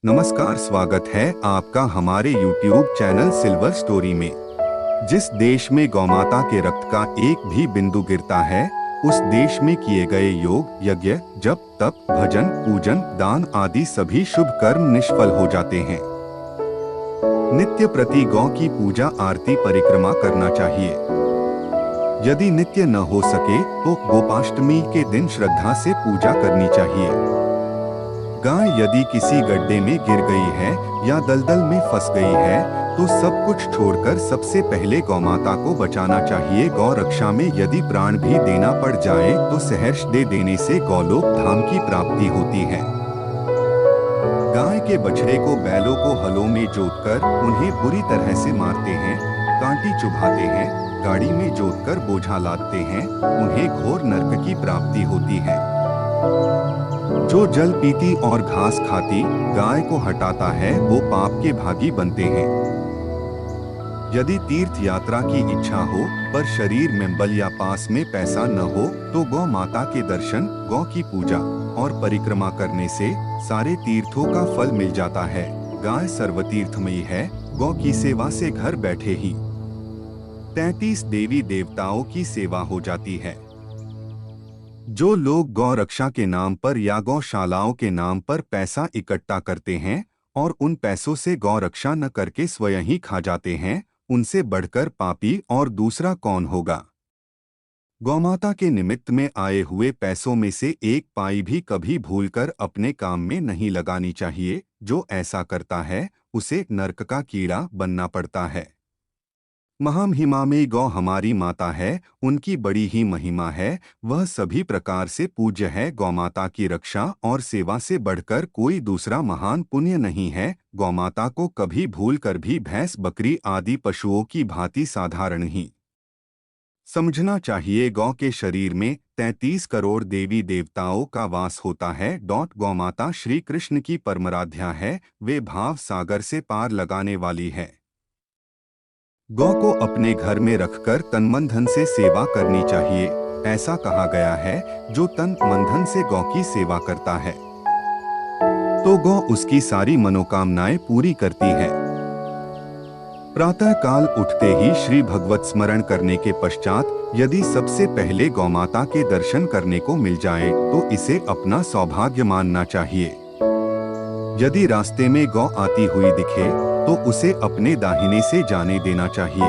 नमस्कार, स्वागत है आपका हमारे YouTube चैनल सिल्वर स्टोरी में। जिस देश में गौमाता के रक्त का एक भी बिंदु गिरता है, उस देश में किए गए योग, यज्ञ, जप, तप, भजन, पूजन, दान आदि सभी शुभ कर्म निष्फल हो जाते हैं। नित्य प्रति गौ की पूजा, आरती, परिक्रमा करना चाहिए। यदि नित्य न हो सके तो गोपाष्टमी के दिन श्रद्धा से पूजा करनी चाहिए। गाय यदि किसी गड्ढे में गिर गई है या दलदल में फंस गई है तो सब कुछ छोड़कर सबसे पहले गौमाता को बचाना चाहिए। गौ रक्षा में यदि प्राण भी देना पड़ जाए तो सहर्ष दे देने से गौलोक धाम की प्राप्ति होती है। गाय के बछड़े को बैलों को हलों में जोतकर उन्हें बुरी तरह से मारते हैं, कांटी चुभाते हैं, गाड़ी में जोतकर बोझा लादते हैं, उन्हें घोर नरक की प्राप्ति होती है। जो जल पीती और घास खाती गाय को हटाता है वो पाप के भागी बनते हैं। यदि तीर्थ यात्रा की इच्छा हो पर शरीर में बल या पास में पैसा न हो तो गौ माता के दर्शन, गौ की पूजा और परिक्रमा करने से सारे तीर्थों का फल मिल जाता है। गाय सर्वतीर्थमयी है, गौ की सेवा से घर बैठे ही 33 देवी देवताओं की सेवा हो जाती है। जो लोग गौ रक्षा के नाम पर या गौशालाओं के नाम पर पैसा इकट्ठा करते हैं और उन पैसों से गौ रक्षा न करके स्वयं ही खा जाते हैं, उनसे बढ़कर पापी और दूसरा कौन होगा। गौमाता के निमित्त में आए हुए पैसों में से एक पाई भी कभी भूलकर अपने काम में नहीं लगानी चाहिए। जो ऐसा करता है उसे नरक का कीड़ा बनना पड़ता है। महामहिमा में गौ हमारी माता है, उनकी बड़ी ही महिमा है, वह सभी प्रकार से पूज्य है। गौमाता की रक्षा और सेवा से बढ़कर कोई दूसरा महान पुण्य नहीं है। गौमाता को कभी भूलकर भी भैंस, बकरी आदि पशुओं की भांति साधारण ही समझना चाहिए। गौ के शरीर में 33 करोड़ देवी देवताओं का वास होता है। गौमाता श्री कृष्ण की परमाराध्या है, वे भाव सागर से पार लगाने वाली है। गौ को अपने घर में रखकर तन मन धन से सेवा करनी चाहिए। ऐसा कहा गया है, जो तन मन धन से गौ की सेवा करता है तो गौ उसकी सारी मनोकामनाएं पूरी करती है। प्रातः काल उठते ही श्री भगवत स्मरण करने के पश्चात यदि सबसे पहले गौमाता के दर्शन करने को मिल जाए तो इसे अपना सौभाग्य मानना चाहिए। यदि रास्ते में गौ आती हुई दिखे तो उसे अपने दाहिने से जाने देना चाहिए।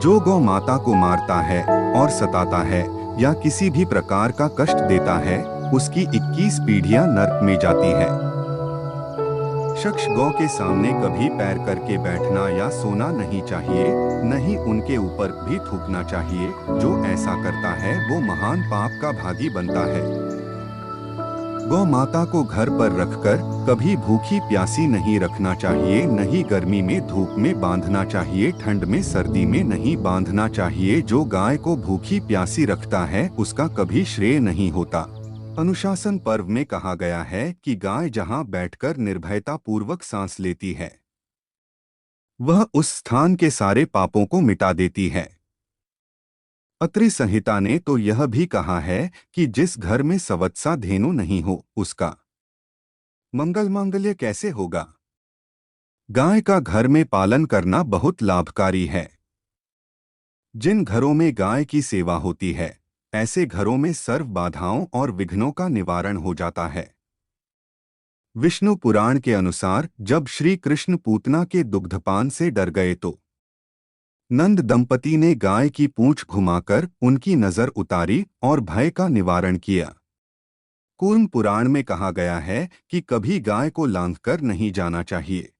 जो गौ माता को मारता है और सताता है या किसी भी प्रकार का कष्ट देता है उसकी 21 पीढ़ियां नरक में जाती है। शख्स गौ के सामने कभी पैर करके बैठना या सोना नहीं चाहिए, न ही उनके ऊपर भी थूकना चाहिए। जो ऐसा करता है वो महान पाप का भागी बनता है। गौ माता को घर पर रखकर कभी भूखी प्यासी नहीं रखना चाहिए, न ही गर्मी में धूप में बांधना चाहिए, ठंड में सर्दी में नहीं बांधना चाहिए। जो गाय को भूखी प्यासी रखता है उसका कभी श्रेय नहीं होता। अनुशासन पर्व में कहा गया है कि गाय जहां बैठकर निर्भयता पूर्वक सांस लेती है वह उस स्थान के सारे पापों को मिटा देती है। अत्रि संहिता ने तो यह भी कहा है कि जिस घर में सवत्सा धेनु नहीं हो उसका मंगल मांगल्य कैसे होगा। गाय का घर में पालन करना बहुत लाभकारी है। जिन घरों में गाय की सेवा होती है ऐसे घरों में सर्व बाधाओं और विघ्नों का निवारण हो जाता है। विष्णु पुराण के अनुसार जब श्री कृष्ण पूतना के दुग्धपान से डर गए तो नंद दंपति ने गाय की पूंछ घुमाकर उनकी नजर उतारी और भय का निवारण किया। कूर्म पुराण में कहा गया है कि कभी गाय को लांघकर नहीं जाना चाहिए।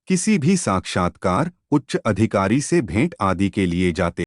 किसी भी साक्षात्कार, उच्च अधिकारी से भेंट आदि के लिए जाते